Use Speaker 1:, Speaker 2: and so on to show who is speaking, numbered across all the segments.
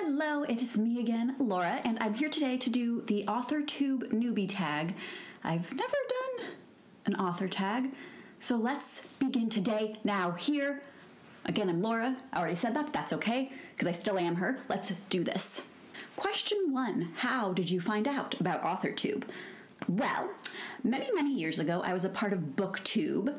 Speaker 1: Hello, it is me again, Laura, and I'm here today to do the Authortube Newbie Tag. I've never done an author tag, so let's begin today, now, here. Again, I'm Laura. I already said that, but that's okay, because I still am her. Let's do this. Question 1. How did you find out about Authortube? Well, many, many years ago, I was a part of BookTube,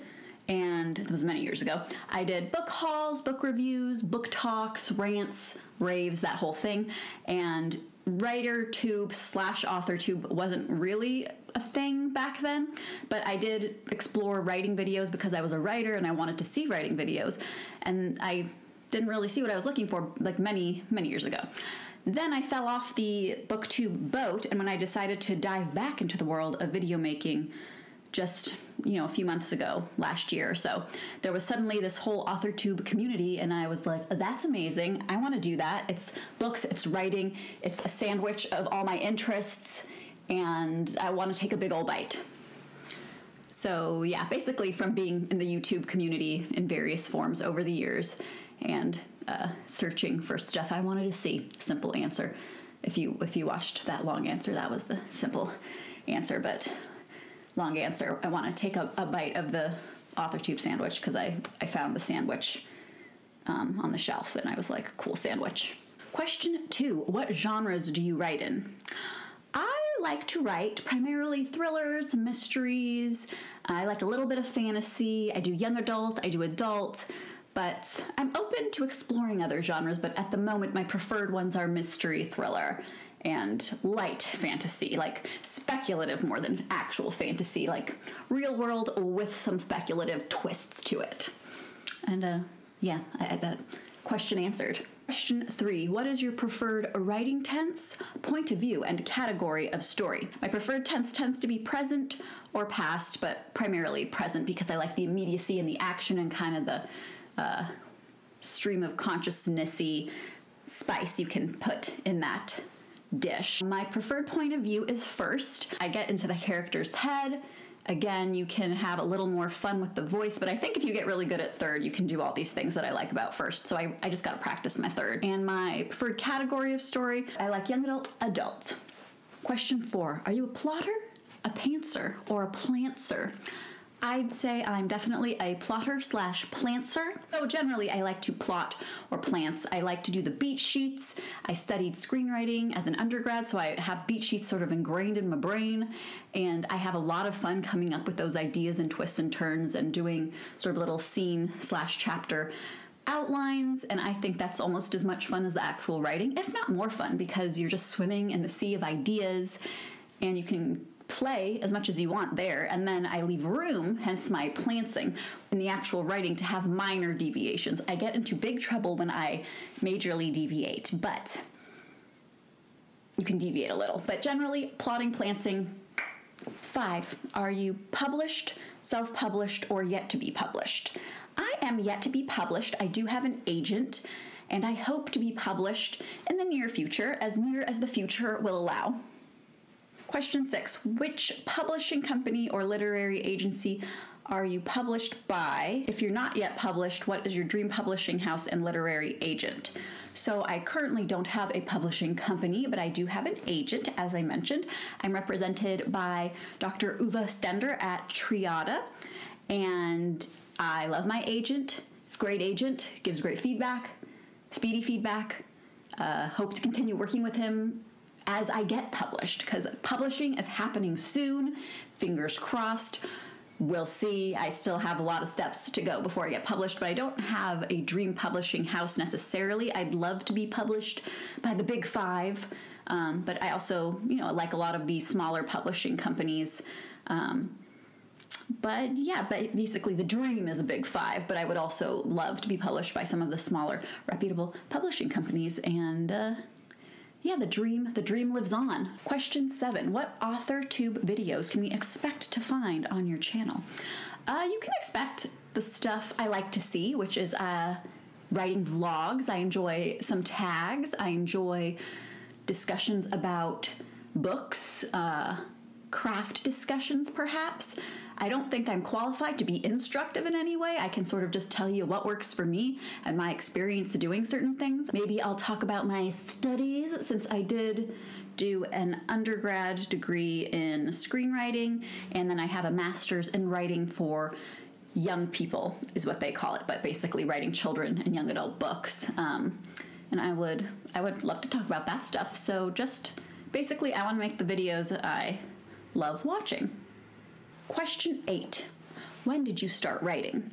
Speaker 1: and it was many years ago. I did book hauls, book reviews, book talks, rants, raves, that whole thing. And WriterTube/AuthorTube wasn't really a thing back then, but I did explore writing videos because I was a writer and I wanted to see writing videos. And I didn't really see what I was looking for like many, many years ago. Then I fell off the BookTube boat, and when I decided to dive back into the world of video making, just, a few months ago, last year or so, there was suddenly this whole Authortube community, and I was like, that's amazing. I want to do that. It's books, it's writing, it's a sandwich of all my interests, and I want to take a big old bite. So yeah, basically from being in the YouTube community in various forms over the years and searching for stuff I wanted to see. Simple answer. If you watched that long answer, that was the simple answer, but long answer, I want to take a bite of the Authortube sandwich because I found the sandwich on the shelf and I was like, cool sandwich. Question 2, what genres do you write in? I like to write primarily thrillers, mysteries. I like a little bit of fantasy. I do young adult, I do adult, but I'm open to exploring other genres, but at the moment my preferred ones are mystery, thriller, and light fantasy, like speculative more than actual fantasy, like real world with some speculative twists to it. And yeah, that question answered. Question 3, what is your preferred writing tense, point of view, and category of story? My preferred tense tends to be present or past, but primarily present because I like the immediacy and the action and kind of the stream of consciousness-y spice you can put in that dish. My preferred point of view is first. I get into the character's head. Again, you can have a little more fun with the voice, but I think if you get really good at third, you can do all these things that I like about first. So I just got to practice my third. And my preferred category of story, I like young adult, adult. Question 4, are you a plotter, a pantser, or a plantser? I'd say I'm definitely a plotter/plantser. So generally I like to plot or plants. I like to do the beat sheets. I studied screenwriting as an undergrad, so I have beat sheets sort of ingrained in my brain, and I have a lot of fun coming up with those ideas and twists and turns and doing sort of little scene/chapter outlines, and I think that's almost as much fun as the actual writing, if not more fun, because you're just swimming in the sea of ideas and you can play as much as you want there, and then I leave room, hence my plantsing, in the actual writing to have minor deviations. I get into big trouble when I majorly deviate, but you can deviate a little. But generally, plotting, plantsing. 5, are you published, self-published, or yet to be published? I am yet to be published. I do have an agent, and I hope to be published in the near future, as near as the future will allow. Question 6, which publishing company or literary agency are you published by? If you're not yet published, what is your dream publishing house and literary agent? So I currently don't have a publishing company, but I do have an agent, as I mentioned. I'm represented by Dr. Uwe Stender at Triada, and I love my agent. It's a great agent, gives great feedback, speedy feedback. Hope to continue working with him as I get published, because publishing is happening soon. Fingers crossed. We'll see. I still have a lot of steps to go before I get published, but I don't have a dream publishing house necessarily. I'd love to be published by the big 5, but I also, like a lot of these smaller publishing companies. But yeah, basically the dream is a big 5, but I would also love to be published by some of the smaller, reputable publishing companies, and yeah, the dream lives on. Question 7, what Authortube videos can we expect to find on your channel? You can expect the stuff I like to see, which is writing vlogs. I enjoy some tags. I enjoy discussions about books, craft discussions, perhaps. I don't think I'm qualified to be instructive in any way. I can sort of just tell you what works for me and my experience doing certain things. Maybe I'll talk about my studies, since I did do an undergrad degree in screenwriting, and then I have a master's in writing for young people, is what they call it, but basically writing children and young adult books. And I would love to talk about that stuff. So just basically, I want to make the videos that I love watching. Question 8. When did you start writing?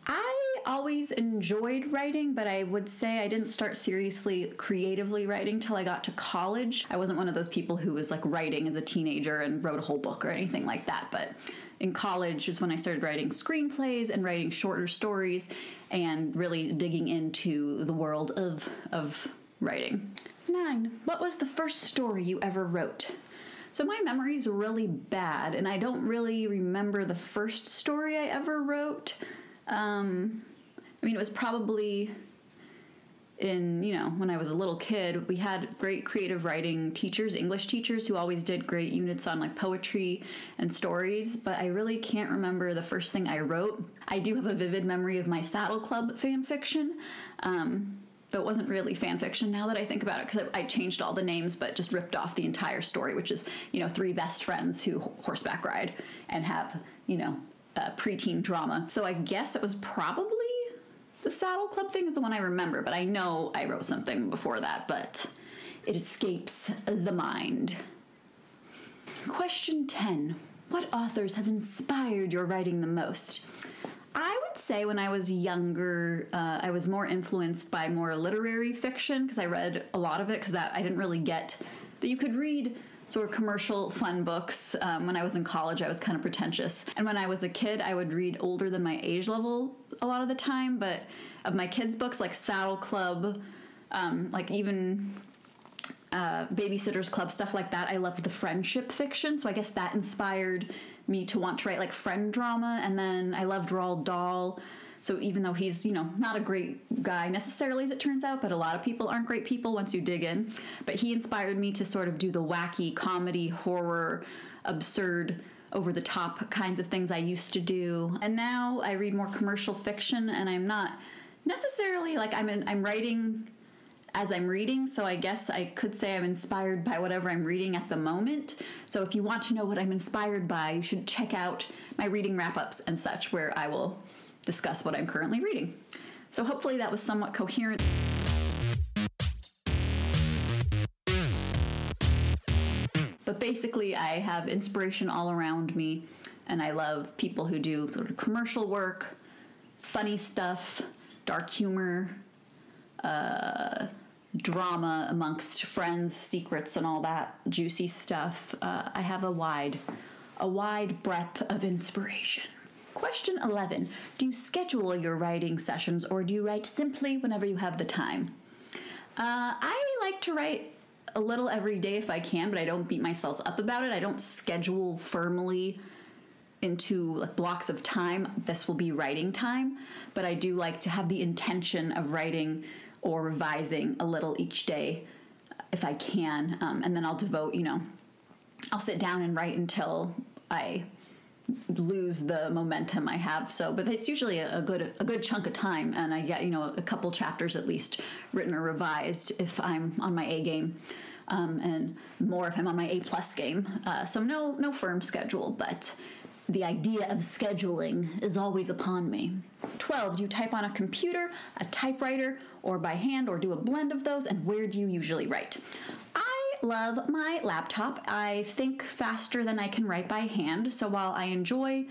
Speaker 1: I always enjoyed writing, but I would say I didn't start seriously creatively writing till I got to college. I wasn't one of those people who was like writing as a teenager and wrote a whole book or anything like that, but in college is when I started writing screenplays and writing shorter stories and really digging into the world of writing. 9. What was the first story you ever wrote? So my memory's really bad, and I don't really remember the first story I ever wrote. I mean, it was probably in, when I was a little kid. We had great creative writing teachers, English teachers, who always did great units on like poetry and stories, but I really can't remember the first thing I wrote. I do have a vivid memory of my Saddle Club fan fiction, though it wasn't really fan fiction now that I think about it, because I changed all the names but just ripped off the entire story, which is, 3 best friends who horseback ride and have, preteen drama. So I guess it was probably the Saddle Club thing is the one I remember, but I know I wrote something before that, but it escapes the mind. Question 10. What authors have inspired your writing the most? I would say when I was younger, I was more influenced by more literary fiction, because I read a lot of it, because I didn't really get that you could read sort of commercial fun books. When I was in college, I was kind of pretentious. And when I was a kid, I would read older than my age level a lot of the time, but of my kids' books, like Saddle Club, like even Babysitter's Club, stuff like that, I loved the friendship fiction, so I guess that inspired me to want to write like friend drama. And then I loved Roald Dahl, so even though he's, not a great guy necessarily, as it turns out, but a lot of people aren't great people once you dig in, but he inspired me to sort of do the wacky comedy, horror, absurd, over-the-top kinds of things I used to do. And now I read more commercial fiction, and I'm not necessarily like I'm writing as I'm reading, so I guess I could say I'm inspired by whatever I'm reading at the moment. So if you want to know what I'm inspired by, you should check out my reading wrap-ups and such, where I will discuss what I'm currently reading. So hopefully that was somewhat coherent. But basically, I have inspiration all around me, and I love people who do sort of commercial work, funny stuff, dark humor, drama amongst friends, secrets, and all that juicy stuff. I have a wide breadth of inspiration. Question 11. Do you schedule your writing sessions, or do you write simply whenever you have the time? I like to write a little every day if I can, but I don't beat myself up about it. I don't schedule firmly into like blocks of time. This will be writing time, but I do like to have the intention of writing or revising a little each day if I can, and then I'll devote, I'll sit down and write until I lose the momentum I have. So, but it's usually a good chunk of time, and I get a couple chapters at least written or revised if I'm on my A game, and more if I'm on my A+ game. So no firm schedule, but the idea of scheduling is always upon me. 12. Do you type on a computer, a typewriter, or by hand, or do a blend of those? And where do you usually write? I love my laptop. I think faster than I can write by hand. So while I enjoy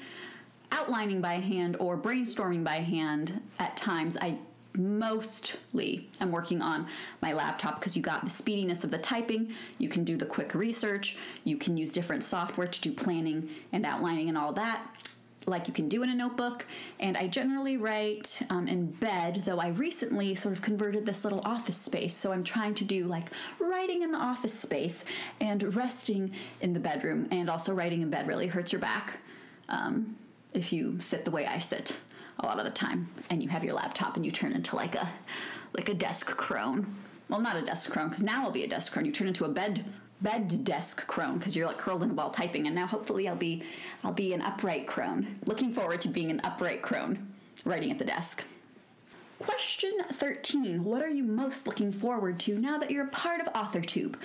Speaker 1: outlining by hand or brainstorming by hand at times, I mostly am working on my laptop, because you got the speediness of the typing, you can do the quick research, you can use different software to do planning and outlining and all that, like you can do in a notebook. And I generally write in bed, though I recently sort of converted this little office space, so I'm trying to do like writing in the office space and resting in the bedroom. And also writing in bed really hurts your back if you sit the way I sit a lot of the time, and you have your laptop and you turn into like a desk crone. Well, not a desk crone, because now I'll be a desk crone. You turn into a bed bed desk crone because you're like curled in a ball typing, and now hopefully I'll be an upright crone. Looking forward to being an upright crone writing at the desk. Question 13. What are you most looking forward to now that you're a part of Authortube?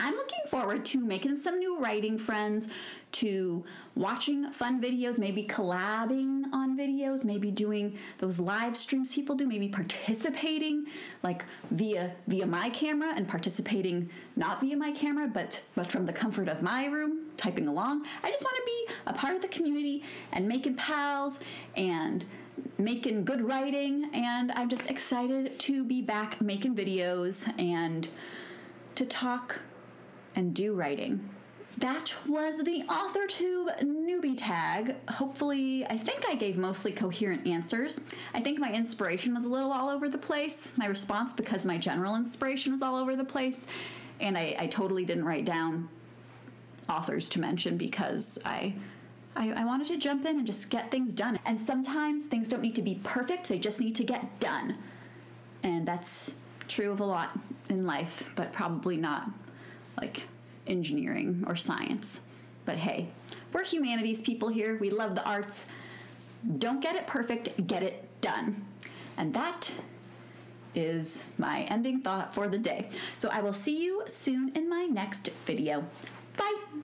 Speaker 1: I'm looking forward to making some new writing friends, to watching fun videos, maybe collabing on videos, maybe doing those live streams people do, maybe participating like via my camera and participating not via my camera, but from the comfort of my room, typing along. I just want to be a part of the community and making pals and making good writing, and I'm just excited to be back making videos and to talk and do writing. That was the Authortube Newbie Tag. Hopefully, I think I gave mostly coherent answers. I think my inspiration was a little all over the place, my response, because my general inspiration was all over the place, and I totally didn't write down authors to mention because I wanted to jump in and just get things done. And sometimes things don't need to be perfect, they just need to get done. And that's true of a lot in life, but probably not like engineering or science. But hey, we're humanities people here. We love the arts. Don't get it perfect, get it done. And that is my ending thought for the day. So I will see you soon in my next video. Bye.